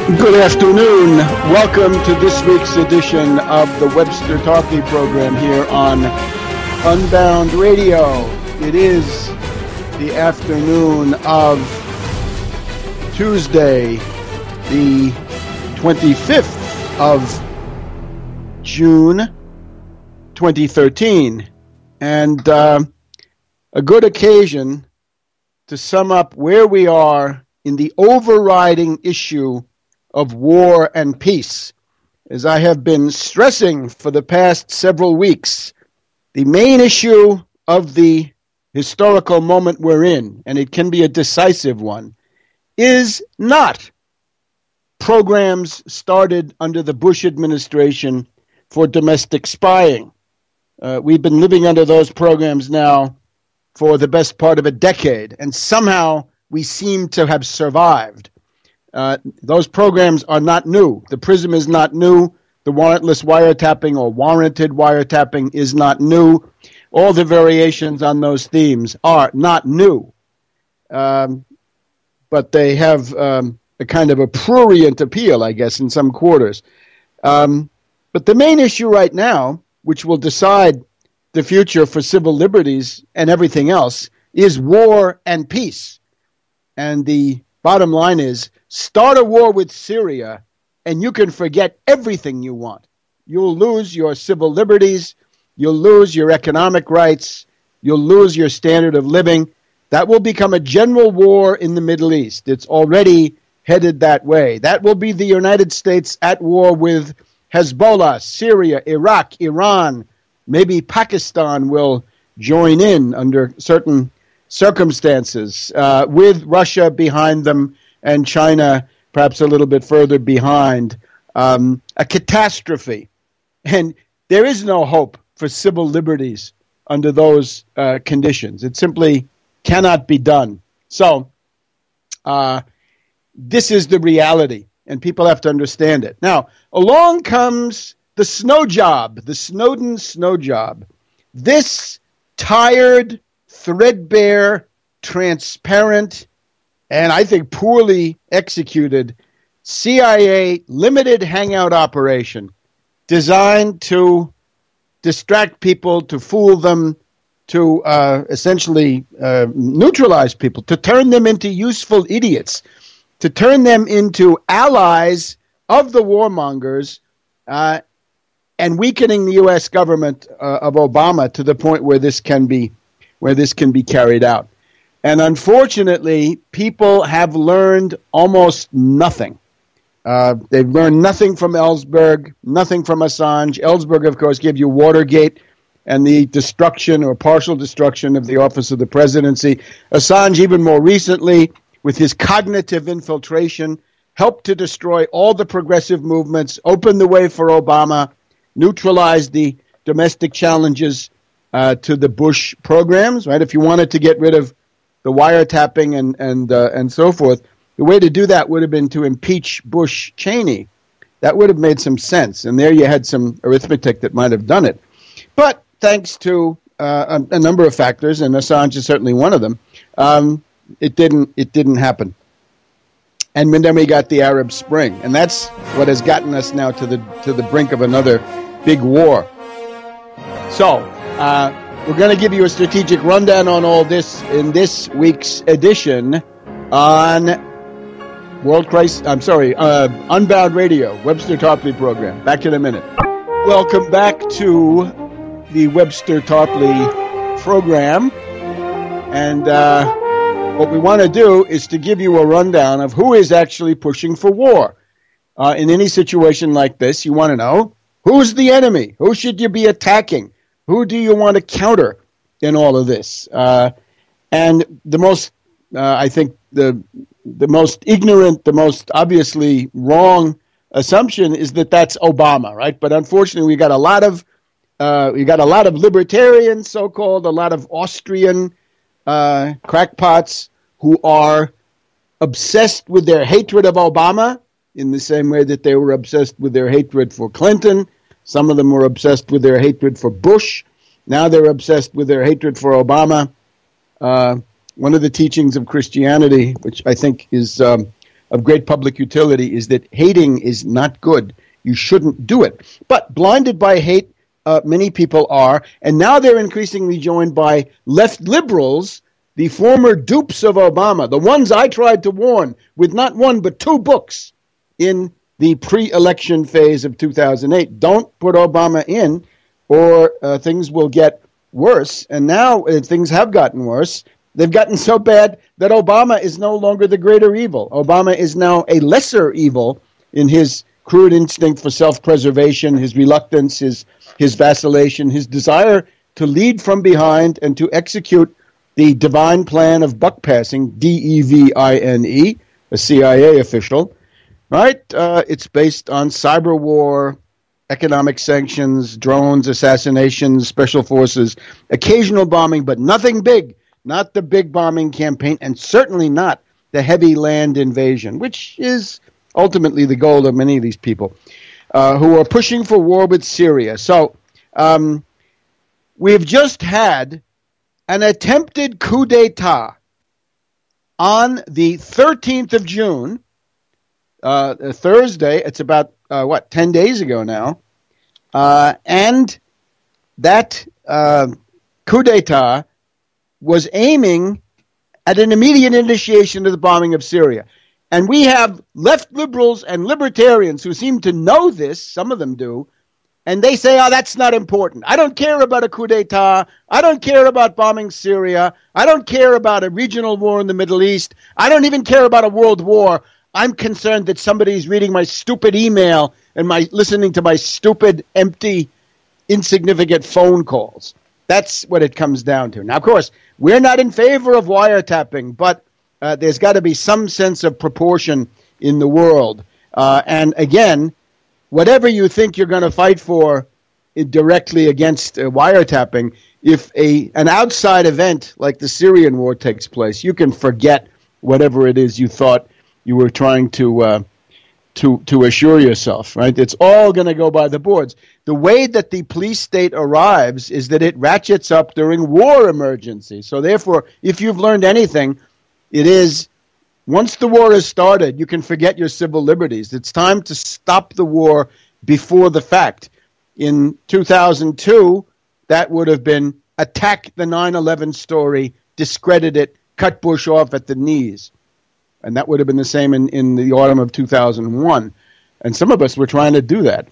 Good afternoon. Welcome to this week's edition of the Webster Tarpley program here on Unbound Radio. It is the afternoon of Tuesday, the 25th of June, 2013, and a good occasion to sum up where we are in the overriding issue of war and peace. As I have been stressing for the past several weeks, the main issue of the historical moment we're in, and it can be a decisive one, is not programs started under the Bush administration for domestic spying. We've been living under those programs now for the best part of a decade, and somehow we seem to have survived. Those programs are not new. The PRISM is not new. The warrantless wiretapping or warranted wiretapping is not new. All the variations on those themes are not new. But they have a kind of a prurient appeal, I guess, in some quarters. But the main issue right now, which will decide the future for civil liberties and everything else, is war and peace. And the bottom line is, start a war with Syria, and you can forget everything you want. You'll lose your civil liberties. You'll lose your economic rights. You'll lose your standard of living. That will become a general war in the Middle East. It's already headed that way. That will be the United States at war with Hezbollah, Syria, Iraq, Iran. Maybe Pakistan will join in under certain circumstances, with Russia behind them and China perhaps a little bit further behind. A catastrophe. And there is no hope for civil liberties under those conditions. It simply cannot be done. So this is the reality, and people have to understand it. Now, along comes the Snowjob, the Snowden Snowjob. This tired, threadbare, transparent, and I think poorly executed CIA limited hangout operation designed to distract people, to fool them, to essentially neutralize people, to turn them into useful idiots, to turn them into allies of the warmongers, and weakening the U.S. government of Obama to the point where this can be carried out. And unfortunately, people have learned almost nothing. They've learned nothing from Ellsberg, nothing from Assange. Ellsberg, of course, gave you Watergate and the destruction or partial destruction of the office of the presidency. Assange, even more recently, with his cognitive infiltration, helped to destroy all the progressive movements, opened the way for Obama, neutralized the domestic challenges to the Bush programs, right? If you wanted to get rid of the wiretapping and so forth, the way to do that would have been to impeach Bush Cheney. That would have made some sense, and there you had some arithmetic that might have done it. But thanks to a number of factors, and Assange is certainly one of them, it didn't happen. And then we got the Arab Spring, and that's what has gotten us now to the brink of another big war. So, we're going to give you a strategic rundown on all this in this week's edition on Unbound Radio, Webster Tarpley program. Back in a minute. Welcome back to the Webster Tarpley program. And what we want to do is to give you a rundown of who is actually pushing for war. In any situation like this, you want to know who's the enemy? Who should you be attacking? Who do you want to counter in all of this? And the most, I think, the most ignorant, the most obviously wrong assumption is that that's Obama, right? But unfortunately, we got a lot of libertarians, so-called, a lot of Austrian crackpots who are obsessed with their hatred of Obama in the same way that they were obsessed with their hatred for Clinton. Some of them were obsessed with their hatred for Bush. Now they're obsessed with their hatred for Obama. One of the teachings of Christianity, which I think is of great public utility is that hating is not good. You shouldn't do it. But blinded by hate, many people are, and now they're increasingly joined by left liberals, the former dupes of Obama, the ones I tried to warn with not one but two books in the pre-election phase of 2008. Don't put Obama in, or things will get worse. And now things have gotten worse. They've gotten so bad that Obama is no longer the greater evil. Obama is now a lesser evil in his crude instinct for self-preservation, his reluctance, his vacillation, his desire to lead from behind and to execute the divine plan of buck passing, D-E-V-I-N-E, a CIA official, right? It's based on cyber war, economic sanctions, drones, assassinations, special forces, occasional bombing, but nothing big. Not the big bombing campaign, and certainly not the heavy land invasion, which is ultimately the goal of many of these people who are pushing for war with Syria. So we've just had an attempted coup d'etat on the 13th of June, Thursday. It's about, 10 days ago now. And that coup d'etat was aiming at an immediate initiation of the bombing of Syria. And we have left liberals and libertarians who seem to know this, some of them do, and they say, oh, that's not important. I don't care about a coup d'etat. I don't care about bombing Syria. I don't care about a regional war in the Middle East. I don't even care about a world war. I'm concerned that somebody's reading my stupid email and listening to my stupid, empty, insignificant phone calls. That's what it comes down to. Now, of course, we're not in favor of wiretapping, but there's got to be some sense of proportion in the world. And again, whatever you think you're going to fight for directly against wiretapping, if an outside event like the Syrian war takes place, you can forget whatever it is you thought you were trying to assure yourself, right? It's all going to go by the boards. The way that the police state arrives is that it ratchets up during war emergencies. So therefore, if you've learned anything, it is once the war has started, you can forget your civil liberties. It's time to stop the war before the fact. In 2002, that would have been attack the 9/11 story, discredit it, cut Bush off at the knees. And that would have been the same in the autumn of 2001. And some of us were trying to do that.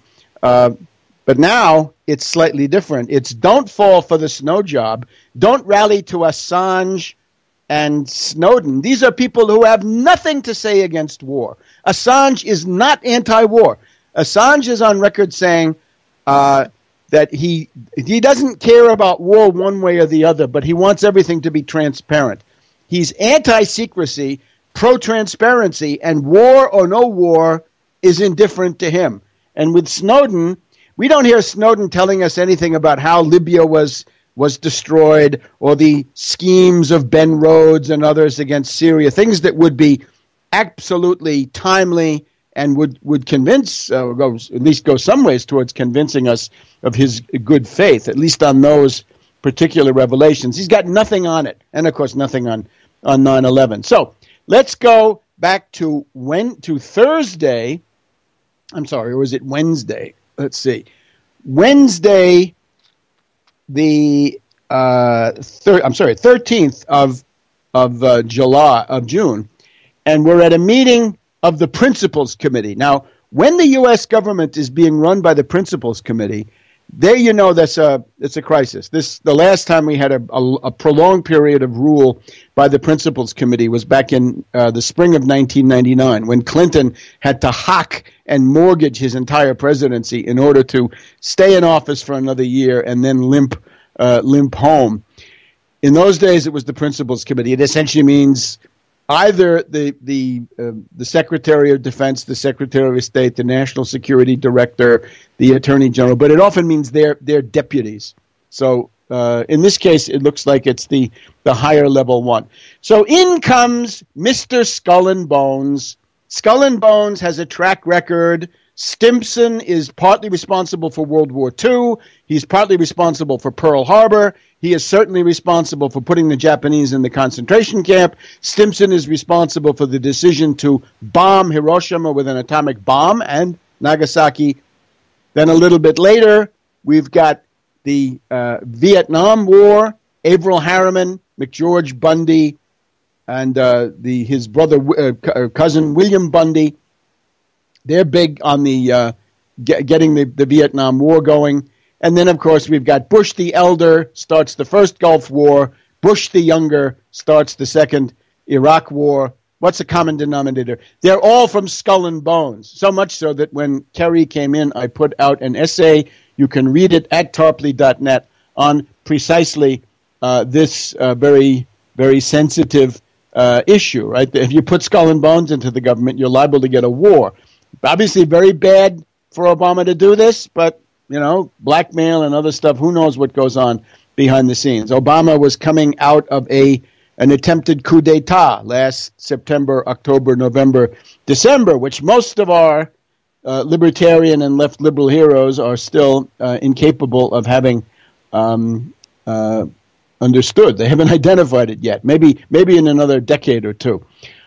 But now it's slightly different. It's don't fall for the snow job. Don't rally to Assange and Snowden. These are people who have nothing to say against war. Assange is not anti-war. Assange is on record saying that he doesn't care about war one way or the other, but he wants everything to be transparent. He's anti-secrecy, pro-transparency, and war or no war is indifferent to him. And with Snowden, we don't hear Snowden telling us anything about how Libya was destroyed or the schemes of Ben Rhodes and others against Syria, things that would be absolutely timely and would convince, at least go some ways towards convincing us of his good faith, at least on those particular revelations. He's got nothing on it, and of course nothing on 9/11. So let's go back to Thursday. I'm sorry, or was it Wednesday? Let's see. Wednesday, the 13th of June, and we're at a meeting of the Principals Committee. Now, when the U.S. government is being run by the Principals Committee, there you know it's a crisis. The last time we had a prolonged period of rule by the Principals Committee was back in the spring of 1999, when Clinton had to hock and mortgage his entire presidency in order to stay in office for another year and then limp home. In those days, it was the Principals Committee. It essentially means either the Secretary of Defense, the Secretary of State, the National Security Director, the Attorney General, but it often means their deputies. So in this case, it looks like it's the higher level one. So in comes Mr. Skull and Bones, Skull and Bones has a track record. Stimson is partly responsible for World War II. He's partly responsible for Pearl Harbor. He is certainly responsible for putting the Japanese in the concentration camp. Stimson is responsible for the decision to bomb Hiroshima with an atomic bomb and Nagasaki. Then a little bit later, we've got the Vietnam War, Averell Harriman, McGeorge Bundy, and his brother, cousin William Bundy. They're big on the getting the Vietnam War going. And then, of course, we've got Bush the Elder starts the first Gulf War. Bush the Younger starts the second Iraq War. What's the common denominator? They're all from Skull and Bones, so much so that when Kerry came in, I put out an essay. You can read it at tarpley.net on precisely this very, very sensitive issue, right? If you put Skull and Bones into the government, you're liable to get a war. Obviously very bad for Obama to do this, but, you know, blackmail and other stuff, who knows what goes on behind the scenes. Obama was coming out of an attempted coup d'etat last September, October, November, December, which most of our libertarian and left liberal heroes are still incapable of having understood. They haven't identified it yet. Maybe in another decade or two.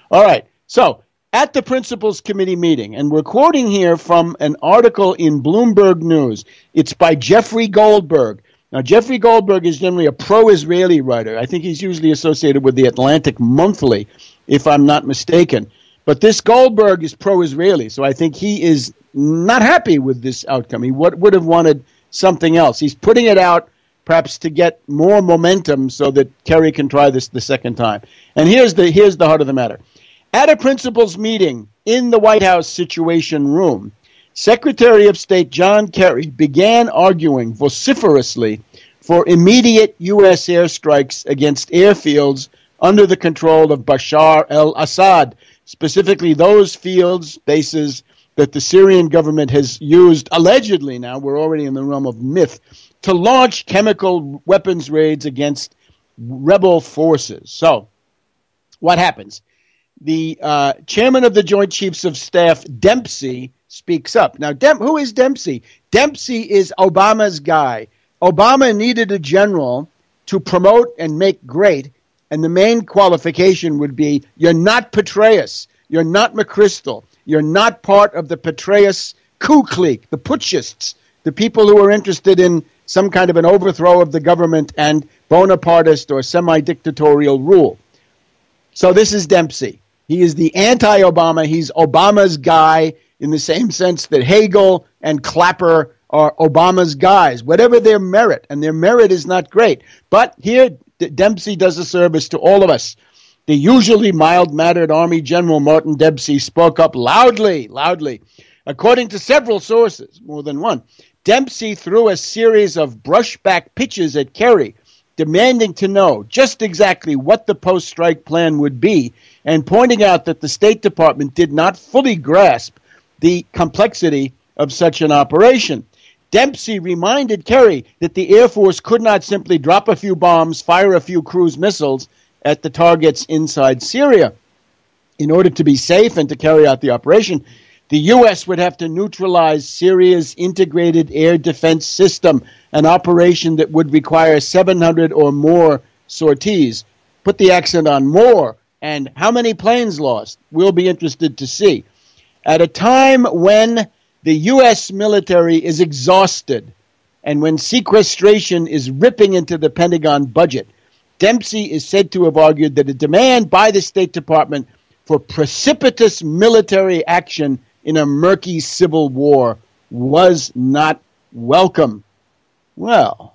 All right. So at the Principals Committee meeting, and we're quoting here from an article in Bloomberg News. It's by Jeffrey Goldberg. Now, Jeffrey Goldberg is generally a pro-Israeli writer. I think he's usually associated with the Atlantic Monthly, if I'm not mistaken. But this Goldberg is pro-Israeli, so I think he is not happy with this outcome. He would have wanted something else. He's putting it out perhaps to get more momentum so that Kerry can try this the second time. And here's the heart of the matter. At a principals meeting in the White House Situation Room, Secretary of State John Kerry began arguing vociferously for immediate U.S. airstrikes against airfields under the control of Bashar al-Assad, specifically those fields, bases that the Syrian government has used, allegedly now, we're already in the realm of myth, to launch chemical weapons raids against rebel forces. So, what happens? The chairman of the Joint Chiefs of Staff, Dempsey, speaks up. Now, who is Dempsey? Dempsey is Obama's guy. Obama needed a general to promote and make great, and the main qualification would be, you're not Petraeus, you're not McChrystal, you're not part of the Petraeus coup clique, the putschists, the people who are interested in some kind of an overthrow of the government and Bonapartist or semi-dictatorial rule. So this is Dempsey. He is the anti-Obama. He's Obama's guy in the same sense that Hagel and Clapper are Obama's guys, whatever their merit. And their merit is not great. But here, Dempsey does a service to all of us. The usually mild-mannered Army General Martin Dempsey spoke up loudly. According to several sources, more than one, Dempsey threw a series of brushback pitches at Kerry, demanding to know just exactly what the post-strike plan would be, and pointing out that the State Department did not fully grasp the complexity of such an operation. Dempsey reminded Kerry that the Air Force could not simply drop a few bombs, fire a few cruise missiles at the targets inside Syria. In order to be safe and to carry out the operation, the U.S. would have to neutralize Syria's integrated air defense system, an operation that would require 700 or more sorties. Put the accent on more. And how many planes lost? We'll be interested to see. At a time when the U.S. military is exhausted and when sequestration is ripping into the Pentagon budget, Dempsey is said to have argued that a demand by the State Department for precipitous military action in a murky civil war was not welcome. Well,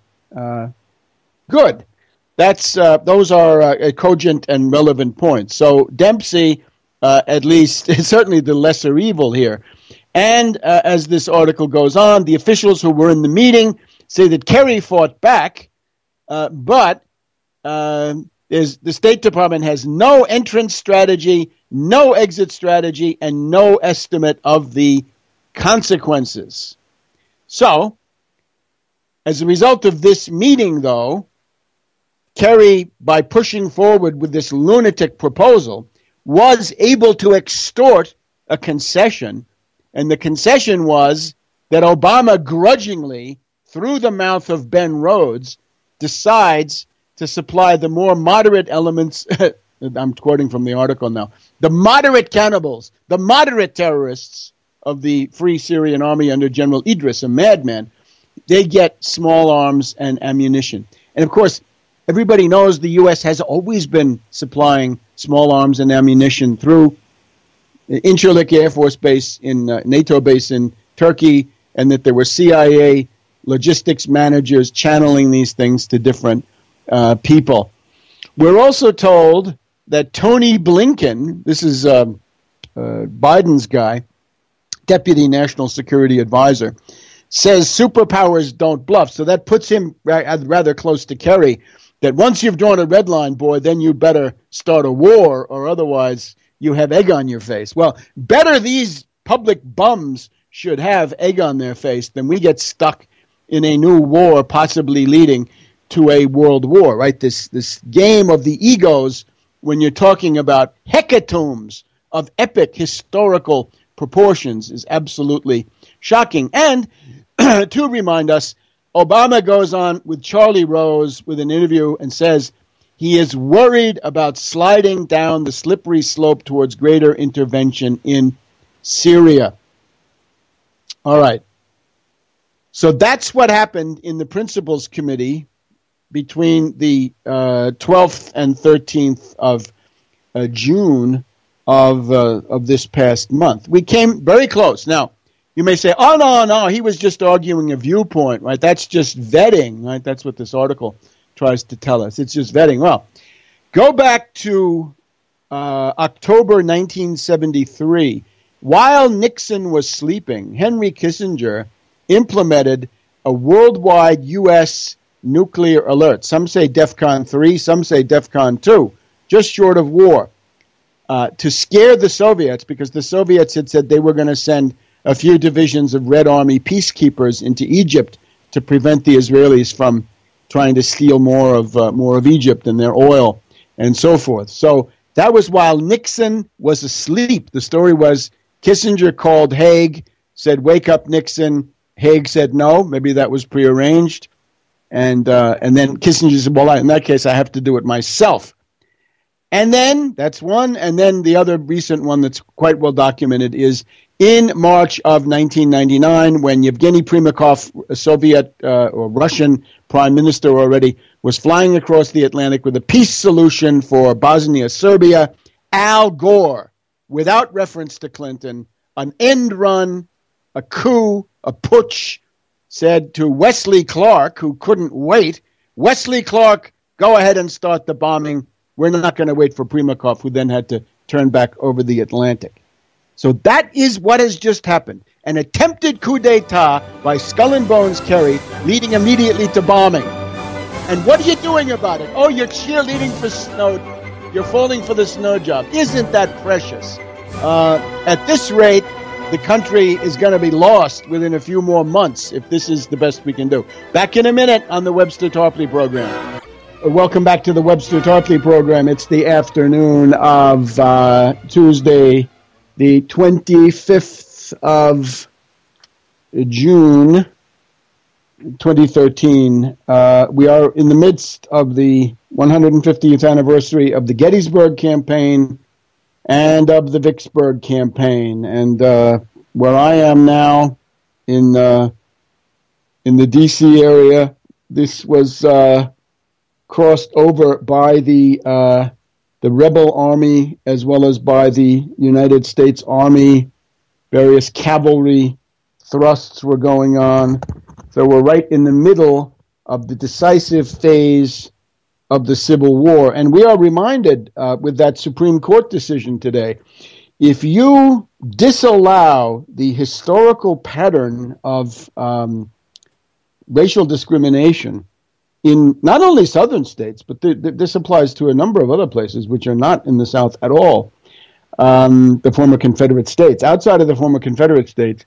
good. Those are cogent and relevant points. So Dempsey, at least, is certainly the lesser evil here. And as this article goes on, the officials who were in the meeting say that Kerry fought back, but the State Department has no entrance strategy, no exit strategy, and no estimate of the consequences. So, as a result of this meeting, though, Kerry, by pushing forward with this lunatic proposal, was able to extort a concession, and the concession was that Obama grudgingly, through the mouth of Ben Rhodes, decides to supply the more moderate elements. I'm quoting from the article now. The moderate cannibals, the moderate terrorists of the Free Syrian Army under General Idris, a madman, they get small arms and ammunition. And of course, everybody knows the U.S. has always been supplying small arms and ammunition through Incirlik Air Force Base in NATO base in Turkey, and that there were CIA logistics managers channeling these things to different people. We're also told that Tony Blinken, this is Biden's guy, Deputy National Security Advisor, says superpowers don't bluff. So that puts him rather close to Kerry, that once you've drawn a red line, boy, then you better start a war, or otherwise you have egg on your face. Well, better these public bums should have egg on their face than we get stuck in a new war, possibly leading to a world war, right? This game of the egos when you're talking about hecatombs of epic historical proportions is absolutely shocking. And to remind us, Obama goes on with Charlie Rose with an interview and says he is worried about sliding down the slippery slope towards greater intervention in Syria. All right. So that's what happened in the Principals Committee between the 12th and 13th of June of this past month. We came very close. Now, you may say, oh, no, he was just arguing a viewpoint, right? That's just vetting, right? That's what this article tries to tell us. It's just vetting. Well, go back to October 1973. While Nixon was sleeping, Henry Kissinger implemented a worldwide U.S. nuclear alert. Some say DEFCON 3, some say DEFCON 2, just short of war, to scare the Soviets, because the Soviets had said they were going to send a few divisions of Red Army peacekeepers into Egypt to prevent the Israelis from trying to steal more of Egypt and their oil and so forth. So that was while Nixon was asleep. The story was Kissinger called Hague, said, "Wake up, Nixon." Hague said no. Maybe that was prearranged. And then Kissinger said, well, in that case, I have to do it myself. And then, that's one. And then the other recent one that's quite well documented is in March of 1999, when Yevgeny Primakov, a Soviet or Russian prime minister already, was flying across the Atlantic with a peace solution for Bosnia, Serbia, Al Gore, without reference to Clinton, an end run, a coup, a putsch, said to Wesley Clark, who couldn't wait, Wesley Clark, go ahead and start the bombing. We're not going to wait for Primakov, who then had to turn back over the Atlantic. So that is what has just happened. An attempted coup d'etat by Skull and Bones Kerry, leading immediately to bombing. And what are you doing about it? Oh, you're cheerleading for Snowden. You're falling for the Snowjob. Isn't that precious? At this rate, the country is going to be lost within a few more months if this is the best we can do. Back in a minute on the Webster Tarpley program. Welcome back to the Webster Tarpley program. It's the afternoon of Tuesday, the 25th of June, 2013. We are in the midst of the 150th anniversary of the Gettysburg campaign and of the Vicksburg campaign. And where I am now in the D.C. area, this was crossed over by the rebel army as well as by the United States Army. Various cavalry thrusts were going on. So we're right in the middle of the decisive phase of the Civil War. And we are reminded with that Supreme Court decision today, if you disallow the historical pattern of racial discrimination in not only southern states, but this applies to a number of other places which are not in the South at all, the former Confederate states. Outside of the former Confederate states,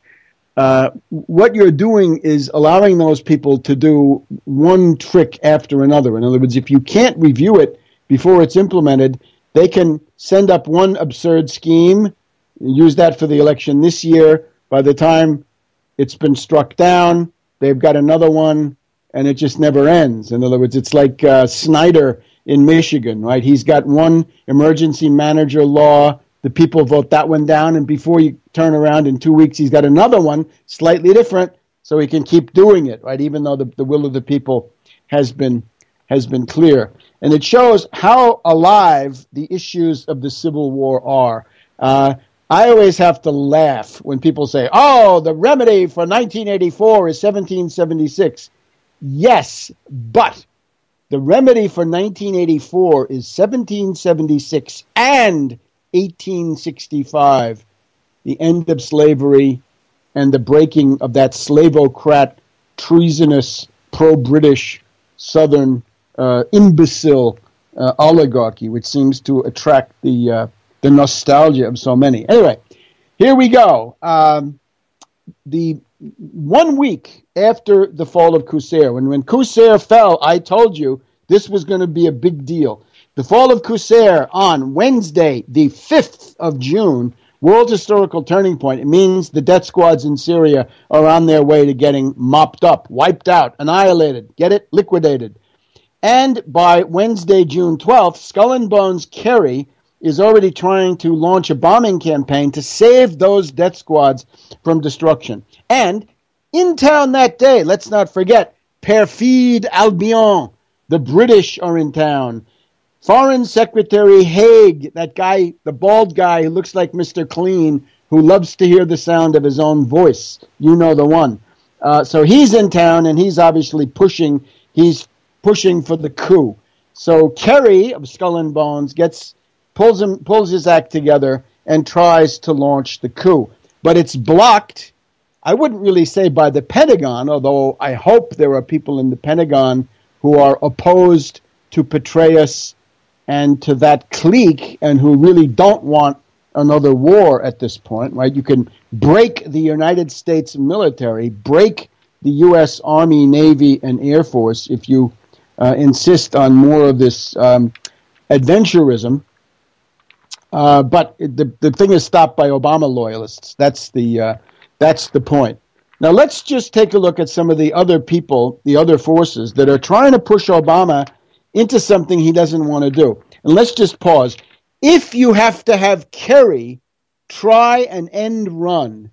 what you're doing is allowing those people to do one trick after another. In other words, if you can't review it before it's implemented, they can send up one absurd scheme, use that for the election this year. By the time it's been struck down, they've got another one, and it just never ends. In other words, it's like Snyder in Michigan, right? He's got one emergency manager law. The people vote that one down, and before you turn around in 2 weeks, he's got another one, slightly different, so he can keep doing it, right? Even though the will of the people has been clear. And it shows how alive the issues of the Civil War are. I always have to laugh when people say, oh, the remedy for 1984 is 1776. Yes, but the remedy for 1984 is 1776 and 1865, the end of slavery and the breaking of that slavocrat, treasonous, pro-British, Southern imbecile oligarchy, which seems to attract the nostalgia of so many. Anyway, here we go. The 1 week after the fall of Qusair, when Qusair fell, I told you this was going to be a big deal. The fall of Qusair on Wednesday, the 5th of June, World Historical Turning Point. It means the death squads in Syria are on their way to getting mopped up, wiped out, annihilated, get it? Liquidated. And by Wednesday, June 12th, Skull and Bones Kerry is already trying to launch a bombing campaign to save those death squads from destruction. And in town that day, let's not forget, Perfide Albion, the British are in town. Foreign Secretary Hague, that guy, the bald guy who looks like Mr. Clean, who loves to hear the sound of his own voice. You know the one. So he's in town, and he's obviously pushing for the coup. So Kerry of Skull and Bones pulls his act together and tries to launch the coup. But it's blocked, I wouldn't really say by the Pentagon, although I hope there are people in the Pentagon who are opposed to Petraeus and to that clique and who really don't want another war at this point, right? You can break the United States military, break the U.S. Army, Navy, and Air Force if you insist on more of this adventurism. But the thing is stopped by Obama loyalists. That's the point. Now let's just take a look at some of the other people, the other forces that are trying to push Obama into something he doesn't want to do. And let's just pause. If you have to have Kerry try an end run,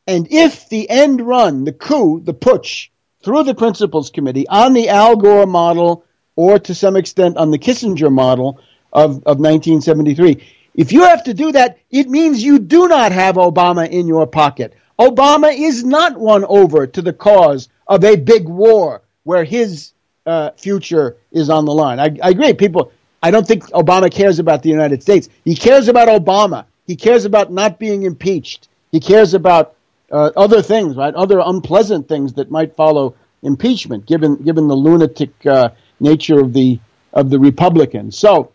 and if the end run, the coup, the putsch, through the Principals Committee on the Al Gore model or to some extent on the Kissinger model of 1973, if you have to do that, it means you do not have Obama in your pocket. Obama is not won over to the cause of a big war where his future is on the line. I agree. I don't think Obama cares about the United States. He cares about Obama. He cares about not being impeached. He cares about other things, right? Other unpleasant things that might follow impeachment, given the lunatic nature of the Republicans. So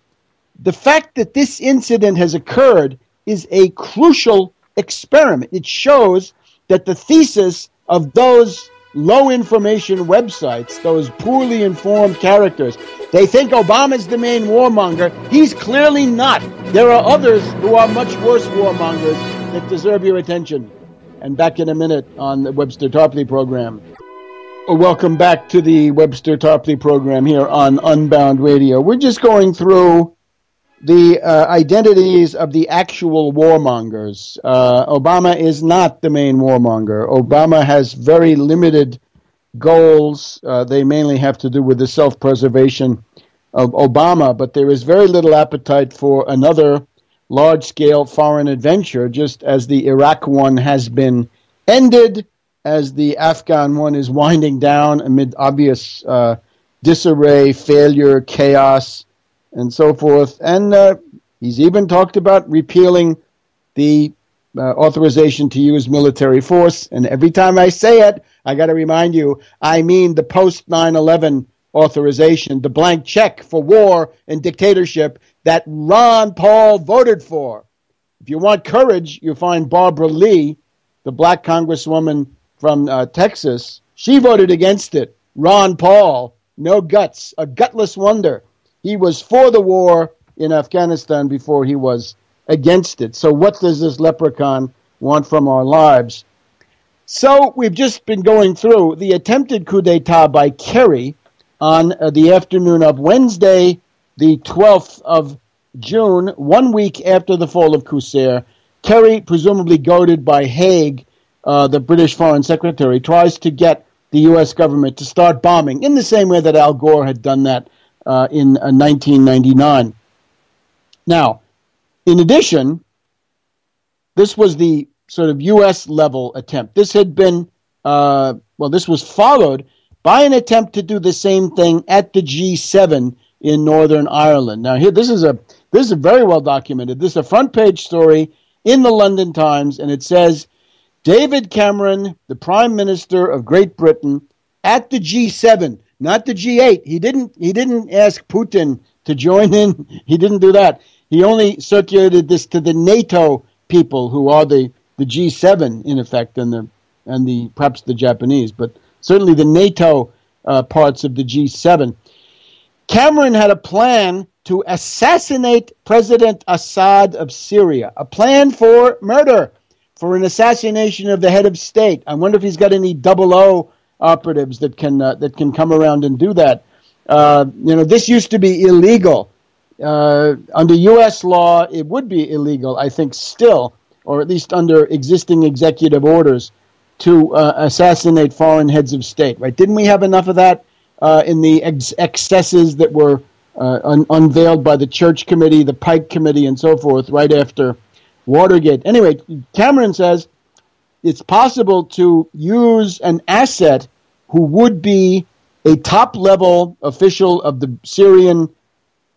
the fact that this incident has occurred is a crucial experiment. It shows that the thesis of those low information websites, those poorly informed characters, they think Obama's the main warmonger. He's clearly not. There are others who are much worse warmongers that deserve your attention. And back in a minute on the Webster Tarpley program. Welcome back to the Webster Tarpley program here on Unbound Radio. We're just going through the identities of the actual warmongers. Obama is not the main warmonger. Obama has very limited goals. They mainly have to do with the self-preservation of Obama, but there is very little appetite for another large-scale foreign adventure, just as the Iraq one has been ended, as the Afghan one is winding down amid obvious disarray, failure, chaos, and so forth. And he's even talked about repealing the authorization to use military force. And every time I say it, I got to remind you, I mean the post 9/11 authorization, the blank check for war and dictatorship that Ron Paul voted for. If you want courage, you find Barbara Lee, the black congresswoman from Texas. She voted against it. Ron Paul, no guts, a gutless wonder. He was for the war in Afghanistan before he was against it. So what does this leprechaun want from our lives? So we've just been going through the attempted coup d'etat by Kerry on the afternoon of Wednesday, the 12th of June, 1 week after the fall of Qusair. Kerry, presumably goaded by Hague, the British Foreign Secretary, tries to get the U.S. government to start bombing in the same way that Al Gore had done that in 1999. Now, in addition, this was the sort of U.S. level attempt. This had been, this was followed by an attempt to do the same thing at the G7 in Northern Ireland. Now, here, this is very well documented. This is a front page story in the London Times, and it says, David Cameron, the Prime Minister of Great Britain, at the G7, not the G8. He didn't ask Putin to join in. He didn't do that. He only circulated this to the NATO people, who are the G7 in effect, and the perhaps the Japanese, but certainly the NATO parts of the G7. Cameron had a plan to assassinate President Assad of Syria, a plan for murder, for an assassination of the head of state. I wonder if he's got any 00 operatives that can come around and do that. This used to be illegal. Under U.S. law, it would be illegal, I think, still, or at least under existing executive orders, to assassinate foreign heads of state. Right? Didn't we have enough of that in the excesses that were unveiled by the Church Committee, the Pike Committee, and so forth right after Watergate? Anyway, Cameron says it's possible to use an asset who would be a top-level official of the Syrian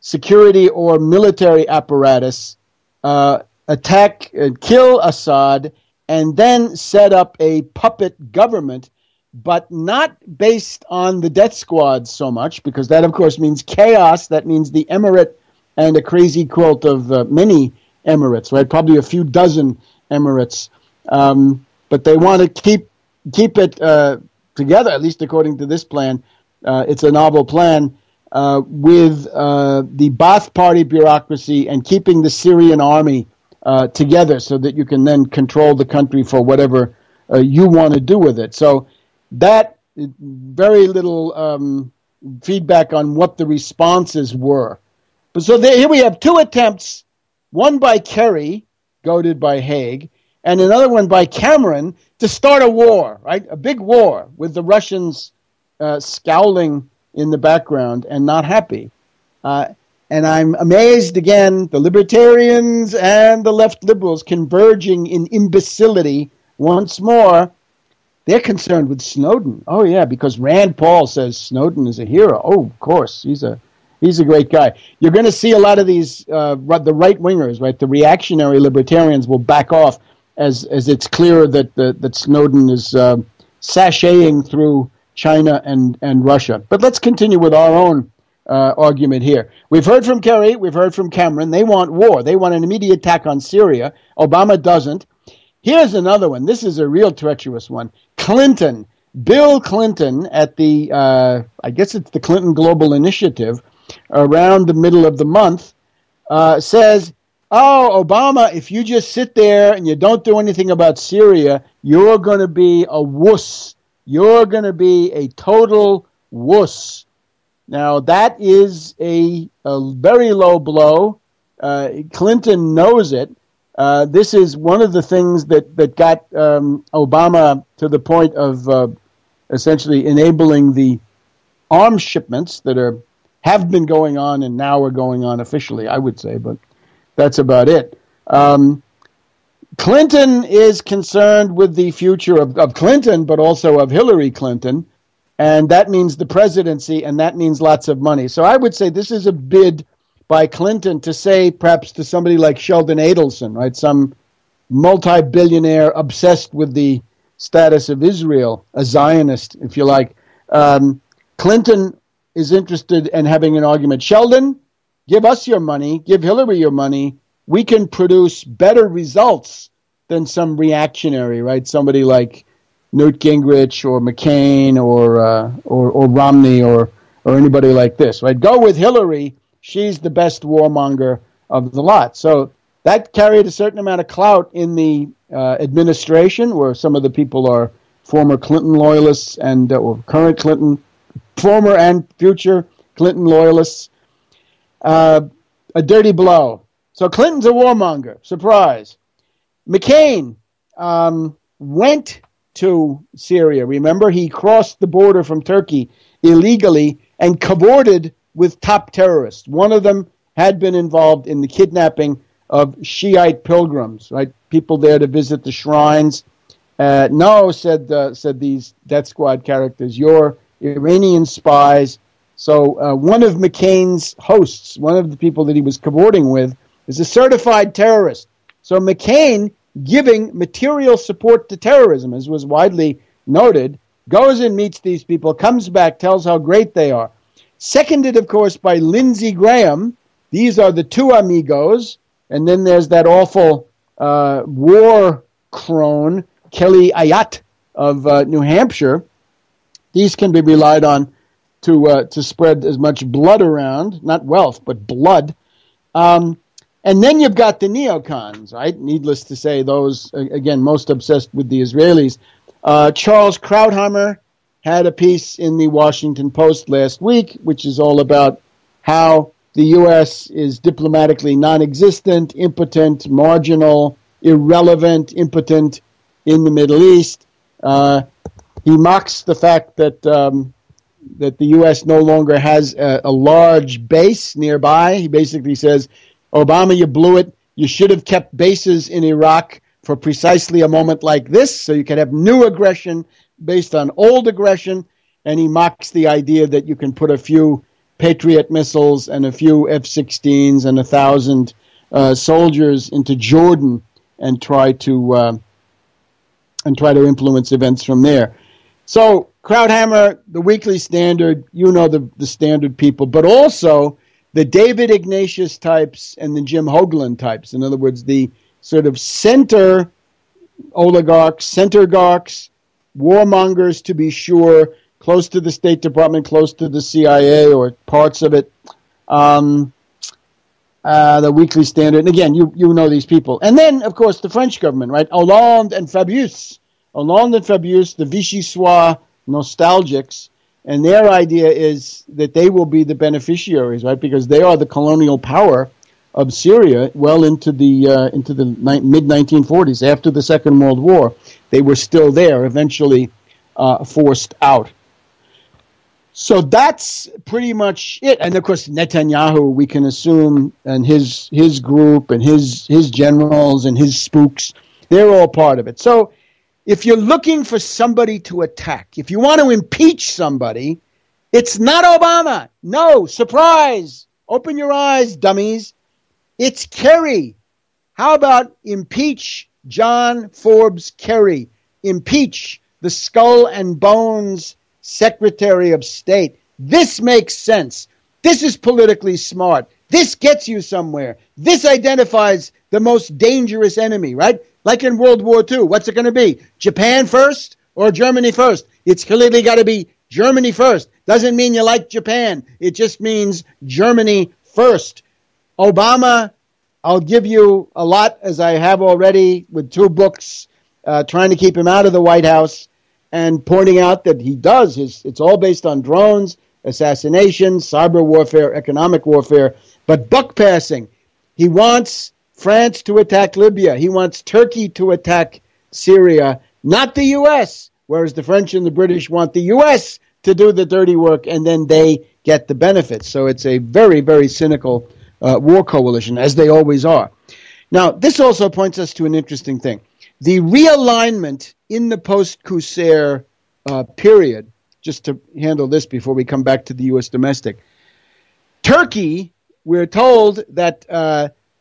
security or military apparatus, attack and kill Assad, and then set up a puppet government, but not based on the death squad so much, because that, of course, means chaos. That means the emirate and a crazy quilt of many emirates, right? Probably a few dozen emirates. But they want to keep it together, at least according to this plan. It's a novel plan with the Ba'ath Party bureaucracy and keeping the Syrian army together so that you can then control the country for whatever you want to do with it. So that, very little feedback on what the responses were. But so here we have two attempts, one by Kerry, goaded by Hague, and another one by Cameron to start a war, right? A big war with the Russians scowling in the background and not happy. And I'm amazed, again, the libertarians and the left liberals converging in imbecility once more. They're concerned with Snowden. Oh, yeah, because Rand Paul says Snowden is a hero. Oh, of course, he's a great guy. You're going to see a lot of these, the right-wingers, right? The reactionary libertarians will back off as it's clear that Snowden is sashaying through China and Russia. But let's continue with our own argument here. We've heard from Kerry, we've heard from Cameron. They want war. They want an immediate attack on Syria. Obama doesn't. Here's another one. This is a real treacherous one. Bill Clinton at the, I guess it's the Clinton Global Initiative, around the middle of the month, says, oh, Obama, if you just sit there and you don't do anything about Syria, you're going to be a wuss. You're going to be a total wuss. Now, that is a very low blow. Clinton knows it. This is one of the things that got Obama to the point of essentially enabling the arms shipments that have been going on and now are going on officially, I would say, but that's about it. Clinton is concerned with the future of Clinton, but also of Hillary Clinton, and that means the presidency, and that means lots of money. So I would say this is a bid by Clinton to say, perhaps to somebody like Sheldon Adelson, right, some multi-billionaire obsessed with the status of Israel, a Zionist, if you like. Clinton is interested in having an argument. Sheldon, give us your money, give Hillary your money. We can produce better results than some reactionary, right? Somebody like Newt Gingrich or McCain or Romney or anybody like this, right? Go with Hillary. She's the best warmonger of the lot. So that carried a certain amount of clout in the administration, where some of the people are former Clinton loyalists and or current Clinton, former and future Clinton loyalists. A dirty blow. So Clinton's a warmonger. Surprise. McCain went to Syria. Remember, he crossed the border from Turkey illegally and cavorted with top terrorists. One of them had been involved in the kidnapping of Shiite pilgrims, right? People there to visit the shrines. No, said these death squad characters, you're Iranian spies. So one of McCain's hosts, one of the people that he was cavorting with, is a certified terrorist. So McCain, giving material support to terrorism, as was widely noted, goes and meets these people, comes back, tells how great they are. Seconded, of course, by Lindsey Graham. These are the two amigos. And then there's that awful war crone, Kelly Ayotte of New Hampshire. These can be relied on to spread as much blood around, not wealth, but blood. And then you've got the neocons, right? Needless to say, those, again, most obsessed with the Israelis. Charles Krauthammer had a piece in the Washington Post last week, which is all about how the U.S. is diplomatically non-existent, impotent, marginal, irrelevant, impotent in the Middle East. He mocks the fact that the U.S. no longer has a large base nearby. He basically says, Obama, you blew it. You should have kept bases in Iraq for precisely a moment like this, so you could have new aggression based on old aggression. And he mocks the idea that you can put a few Patriot missiles and a few F-16s and 1,000 soldiers into Jordan and try to influence events from there. So Krauthammer, the Weekly Standard, you know the Standard people, but also the David Ignatius types and the Jim Hoagland types. In other words, the sort of center oligarchs, centergarchs, warmongers to be sure, close to the State Department, close to the CIA or parts of it. The Weekly Standard. And again, you know these people. And then, of course, the French government, right? Hollande and Fabius. Hollande and Fabius, the Vichy-Sois nostalgics. And their idea is that they will be the beneficiaries, right? Because they are the colonial power of Syria well into the mid-1940s. After the Second World War, they were still there, eventually forced out. So that's pretty much it. And, of course, Netanyahu, we can assume, and his group and his generals and his spooks, they're all part of it. So if you're looking for somebody to attack, if you want to impeach somebody, it's not Obama. No, surprise. Open your eyes, dummies. It's Kerry. How about impeach John Forbes Kerry? Impeach the skull and bones Secretary of State. This makes sense. This is politically smart. This gets you somewhere. This identifies the most dangerous enemy, right? Like in World War II. What's it going to be? Japan first or Germany first? It's clearly got to be Germany first. Doesn't mean you like Japan. It just means Germany first. Obama, I'll give you a lot, as I have already with 2 books, trying to keep him out of the White House and pointing out that he does. It's all based on drones, assassination, cyber warfare, economic warfare, but buck passing. He wants France to attack Libya. He wants Turkey to attack Syria, not the U.S., whereas the French and the British want the U.S. to do the dirty work, and then they get the benefits. So it's a very, very cynical war coalition, as they always are. Now, this also points us to an interesting thing. The realignment in the post-Qusair period, just to handle this before we come back to the U.S. domestic. Turkey, we're told that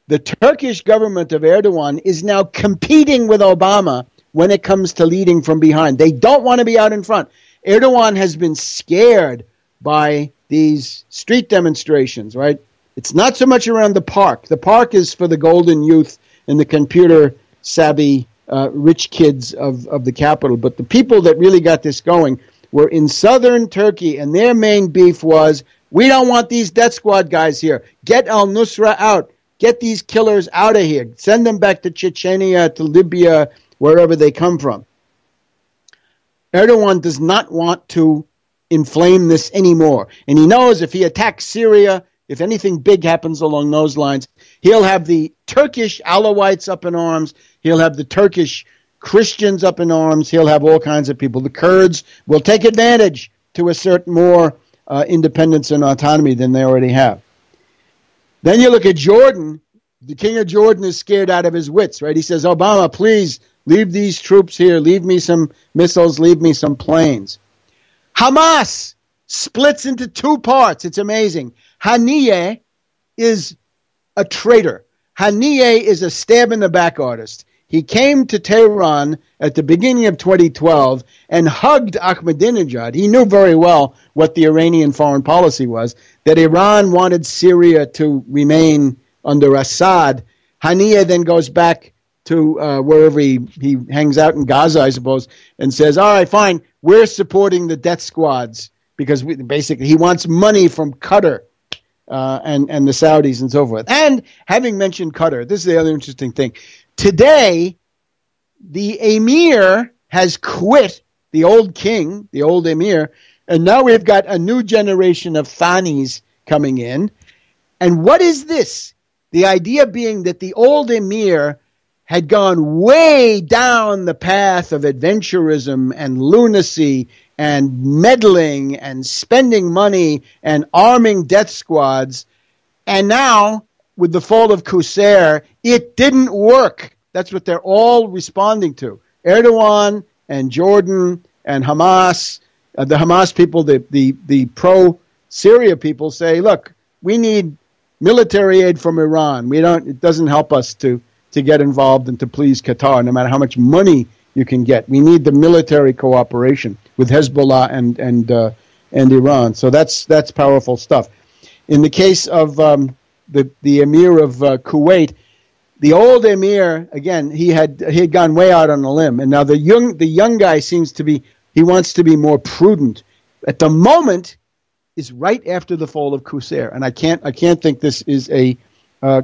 the Turkish government of Erdogan is now competing with Obama when it comes to leading from behind. They don't want to be out in front. Erdogan has been scared by these street demonstrations, right? It's not so much around the park. The park is for the golden youth and the computer-savvy rich kids of the capital. But the people that really got this going were in southern Turkey, and their main beef was, we don't want these death squad guys here. Get al-Nusra out. Get these killers out of here. Send them back to Chechnya, to Libya, wherever they come from. Erdogan does not want to inflame this anymore. And he knows if he attacks Syria, if anything big happens along those lines, he'll have the Turkish Alawites up in arms. He'll have the Turkish Christians up in arms. He'll have all kinds of people. The Kurds will take advantage to assert more independence and autonomy than they already have. Then you look at Jordan. The king of Jordan is scared out of his wits, right? He says, Obama, please leave these troops here. Leave me some missiles. Leave me some planes. Hamas splits into two parts. It's amazing. Haniyeh is a traitor. Haniyeh is a stab-in-the-back artist. He came to Tehran at the beginning of 2012 and hugged Ahmadinejad. He knew very well what the Iranian foreign policy was, that Iran wanted Syria to remain under Assad. Haniyeh then goes back to wherever he hangs out in Gaza, I suppose, and says, all right, fine, we're supporting the death squads because basically he wants money from Qatar and the Saudis and so forth. And having mentioned Qatar, this is the other interesting thing. Today, the emir has quit, the old king, the old emir, and now we've got a new generation of Thanis coming in. And what is this? The idea being that the old emir had gone way down the path of adventurism and lunacy and meddling and spending money and arming death squads. And now, with the fall of Qusayr, it didn't work. That's what they're all responding to. Erdogan and Jordan and Hamas, the Hamas people, the pro-Syria people say, look, we need military aid from Iran. It doesn't help us to get involved and to please Qatar, no matter how much money you can get. We need the military cooperation with Hezbollah and Iran. So that's powerful stuff. In the case of the emir of Kuwait, the old emir, again, he had gone way out on a limb, and now the young guy seems to be, he wants to be more prudent. At the moment, is right after the fall of Qusayr, and I can't think this is a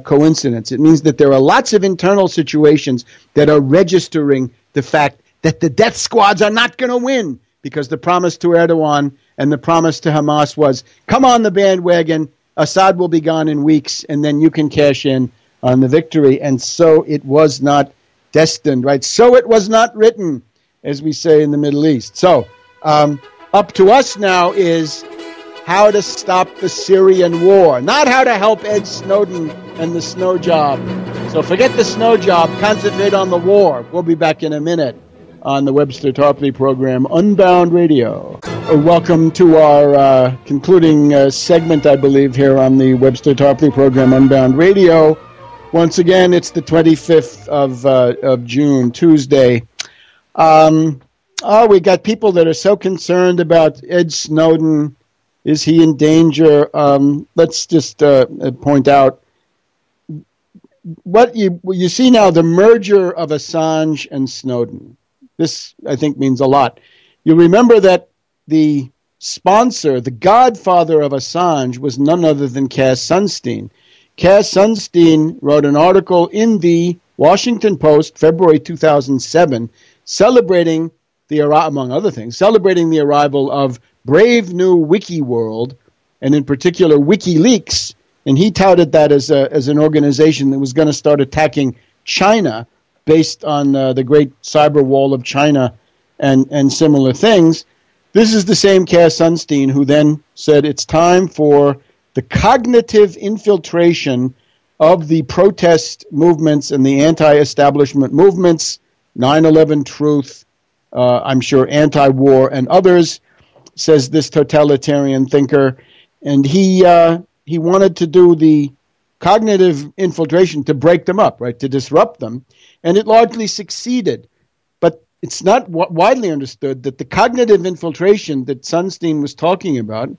coincidence. It means that there are lots of internal situations that are registering the fact that the death squads are not going to win, because the promise to Erdogan and the promise to Hamas was, come on the bandwagon, Assad will be gone in weeks, and then you can cash in on the victory. And so it was not destined, right? So it was not written, as we say in the Middle East. So up to us now is how to stop the Syrian war, not how to help Ed Snowden and the snow job. So forget the snow job, concentrate on the war. We'll be back in a minute on the Webster Tarpley program, Unbound Radio. Welcome to our concluding segment, I believe, here on the Webster Tarpley program, Unbound Radio. Once again, it's the 25th of June, Tuesday. We got people that are so concerned about Ed Snowden. Is he in danger? Let's just point out what you see now, the merger of Assange and Snowden. This, I think, means a lot. You remember that the sponsor, the godfather of Assange, was none other than Cass Sunstein. Cass Sunstein wrote an article in the Washington Post, February 2007, celebrating among other things, celebrating the arrival of brave new Wiki World, and in particular WikiLeaks, and he touted that as an organization that was going to start attacking China based on the great cyber wall of China and similar things. This is the same Cass Sunstein who then said it's time for the cognitive infiltration of the protest movements and the anti-establishment movements, 9/11 Truth, I'm sure anti-war and others, says this totalitarian thinker. And he wanted to do the cognitive infiltration to break them up, right, to disrupt them. And it largely succeeded. But it's not widely understood that the cognitive infiltration that Sunstein was talking about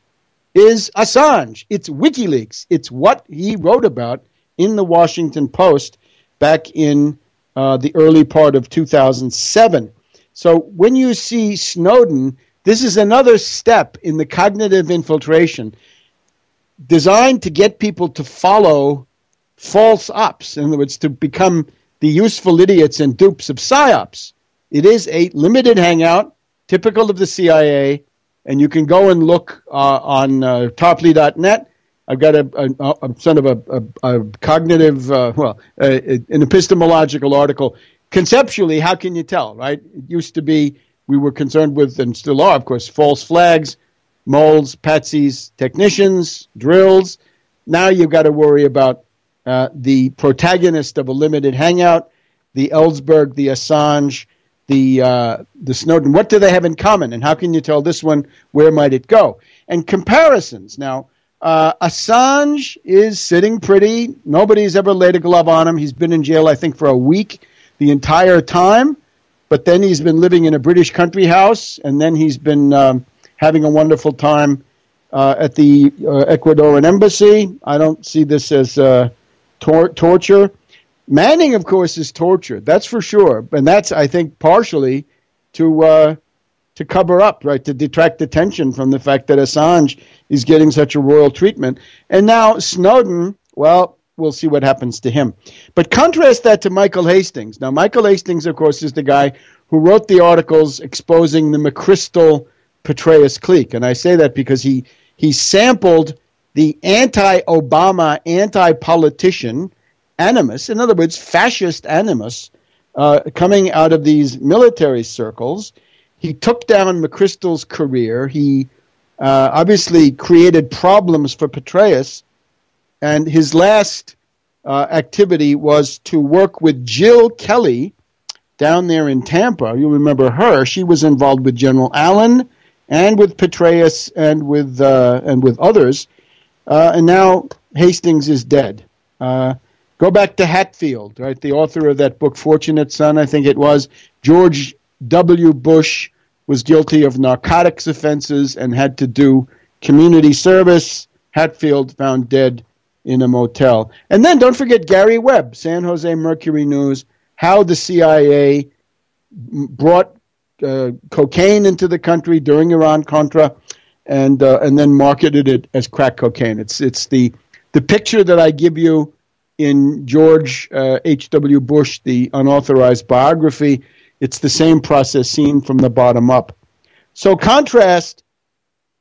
is Assange. It's WikiLeaks. It's what he wrote about in the Washington Post back in the early part of 2007. So when you see Snowden, this is another step in the cognitive infiltration designed to get people to follow false ops, in other words, to become the useful idiots and dupes of psyops. It is a limited hangout, typical of the CIA, and you can go and look on Tarpley.net. I've got a sort of a cognitive, an epistemological article. Conceptually, how can you tell, right? It used to be we were concerned with, and still are, of course, false flags, moles, patsies, technicians, drills. Now you've got to worry about the protagonist of a limited hangout, the Ellsberg, the Assange, the Snowden. What do they have in common? And how can you tell this one, where might it go? And comparisons. Now, Assange is sitting pretty. Nobody's ever laid a glove on him. He's been in jail, I think, for a week the entire time. But then he's been living in a British country house, and then he's been having a wonderful time at the Ecuadorian embassy. I don't see this as torture. Manning, of course, is torture. That's for sure. And that's, I think, partially to cover up, right, to detract attention from the fact that Assange is getting such a royal treatment. And now Snowden, well, we'll see what happens to him. But contrast that to Michael Hastings. Now, Michael Hastings, of course, is the guy who wrote the articles exposing the McChrystal-Petraeus clique. And I say that because he sampled the anti-Obama, anti-politician animus, in other words, fascist animus, coming out of these military circles. He took down McChrystal's career. He obviously created problems for Petraeus. And his last activity was to work with Jill Kelly down there in Tampa. You remember her. She was involved with General Allen and with Petraeus and with others. And now Hastings is dead. Go back to Hatfield, right? The author of that book, Fortunate Son, I think it was. George W. Bush was guilty of narcotics offenses and had to do community service. Hatfield found dead in a motel. And then don't forget Gary Webb, San Jose Mercury News, how the CIA brought cocaine into the country during Iran-Contra and then marketed it as crack cocaine. It's the picture that I give you in George H.W. Bush, the unauthorized biography. It's the same process seen from the bottom up. So contrast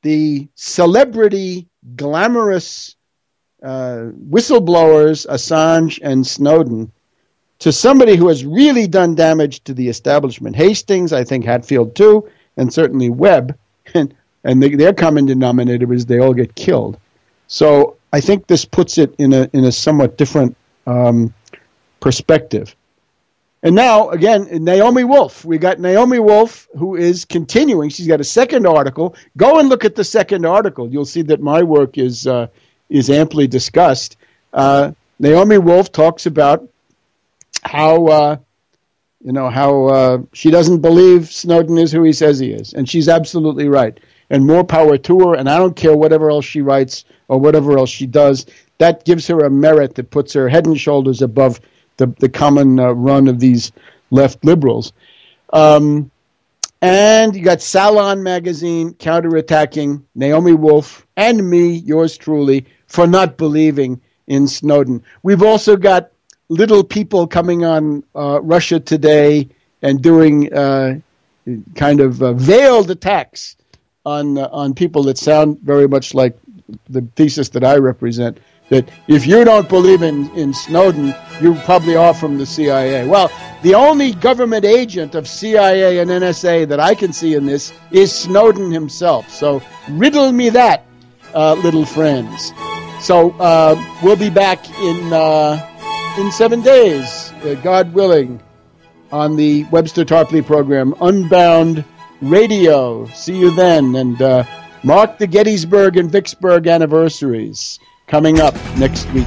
the celebrity, glamorous whistleblowers, Assange and Snowden, to somebody who has really done damage to the establishment. Hastings, I think Hatfield too, and certainly Webb. And their common denominator is they all get killed. So I think this puts it in a somewhat different perspective. And now, again, Naomi Wolf. We got Naomi Wolf, who is continuing. She's got a second article. Go and look at the second article. You'll see that my work is amply discussed. Naomi Wolf talks about how she doesn't believe Snowden is who he says he is, and she's absolutely right. And more power to her. And I don't care whatever else she writes or whatever else she does. That gives her a merit that puts her head and shoulders above the common run of these left liberals. And you got Salon magazine counterattacking Naomi Wolf and me, yours truly, for not believing in Snowden. We've also got little people coming on Russia Today and doing kind of veiled attacks on people that sound very much like the thesis that I represent, that if you don't believe in Snowden, you probably are from the CIA. Well, the only government agent of CIA and NSA that I can see in this is Snowden himself. So riddle me that, little friends. So we'll be back in 7 days, God willing, on the Webster Tarpley program, Unbound Radio. See you then, and mark the Gettysburg and Vicksburg anniversaries coming up next week.